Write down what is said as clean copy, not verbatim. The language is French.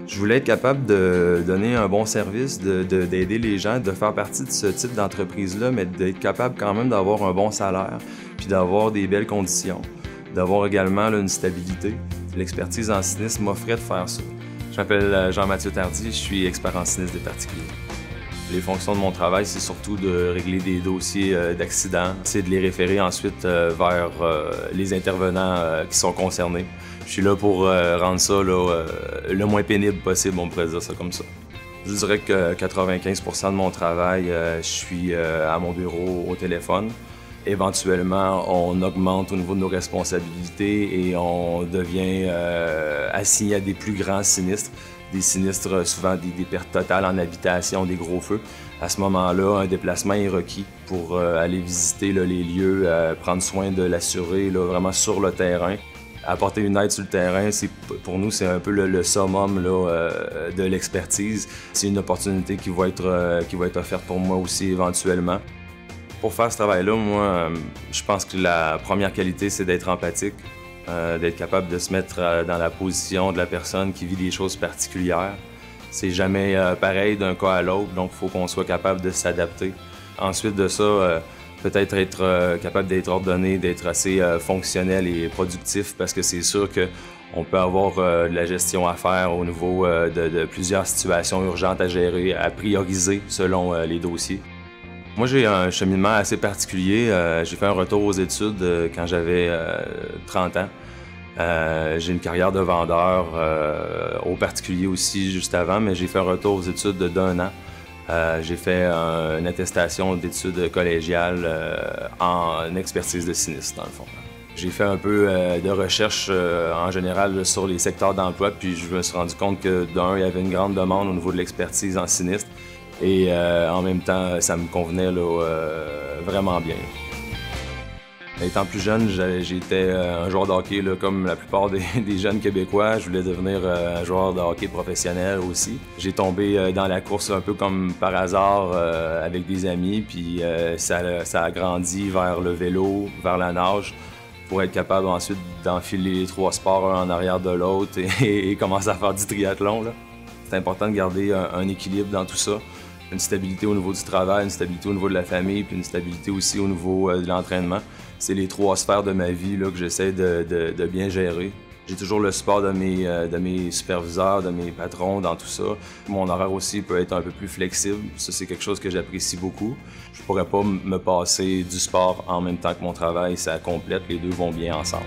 Je voulais être capable de donner un bon service, d'aider les gens, de faire partie de ce type d'entreprise-là, mais d'être capable quand même d'avoir un bon salaire, puis d'avoir des belles conditions, d'avoir également là, une stabilité. L'expertise en sinistre m'offrait de faire ça. Je m'appelle Jean-Mathieu Tardy, je suis expert en sinistre des particuliers. Les fonctions de mon travail, c'est surtout de régler des dossiers d'accidents, c'est de les référer ensuite vers les intervenants qui sont concernés. Je suis là pour rendre ça là, le moins pénible possible, on pourrait dire ça comme ça. Je dirais que 95% de mon travail, je suis à mon bureau au téléphone. Éventuellement, on augmente au niveau de nos responsabilités et on devient assigné à des plus grands sinistres. Des sinistres, souvent des pertes totales en habitation, des gros feux. À ce moment-là, un déplacement est requis pour aller visiter là, les lieux, prendre soin de l'assuré vraiment sur le terrain. Apporter une aide sur le terrain, pour nous, c'est un peu le summum là, de l'expertise. C'est une opportunité qui va être offerte pour moi aussi éventuellement. Pour faire ce travail-là, moi, je pense que la première qualité, c'est d'être empathique. D'être capable de se mettre dans la position de la personne qui vit des choses particulières. C'est jamais pareil d'un cas à l'autre, donc il faut qu'on soit capable de s'adapter. Ensuite de ça, peut-être être capable d'être ordonné, d'être assez fonctionnel et productif, parce que c'est sûr qu'on peut avoir de la gestion à faire au niveau de plusieurs situations urgentes à gérer, à prioriser selon les dossiers. Moi, j'ai un cheminement assez particulier. J'ai fait un retour aux études quand j'avais 30 ans. J'ai une carrière de vendeur au particulier aussi juste avant, mais j'ai fait un retour aux études d'1 an. J'ai fait une attestation d'études collégiales en expertise de sinistre, dans le fond. J'ai fait un peu de recherche en général sur les secteurs d'emploi, puis je me suis rendu compte que d'un, il y avait une grande demande au niveau de l'expertise en sinistre. Et en même temps, ça me convenait là, vraiment bien. Étant plus jeune, j'étais un joueur de hockey là, comme la plupart des jeunes Québécois. Je voulais devenir un joueur de hockey professionnel aussi. J'ai tombé dans la course un peu comme par hasard avec des amis, puis ça a grandi vers le vélo, vers la nage, pour être capable ensuite d'enfiler les 3 sports un en arrière de l'autre et commencer à faire du triathlon. C'est important de garder un équilibre dans tout ça. Une stabilité au niveau du travail, une stabilité au niveau de la famille, puis une stabilité aussi au niveau de l'entraînement. C'est les 3 sphères de ma vie là, que j'essaie de bien gérer. J'ai toujours le support de mes superviseurs, de mes patrons dans tout ça. Mon horaire aussi peut être un peu plus flexible. Ça, c'est quelque chose que j'apprécie beaucoup. Je pourrais pas me passer du sport en même temps que mon travail. Ça complète, les deux vont bien ensemble.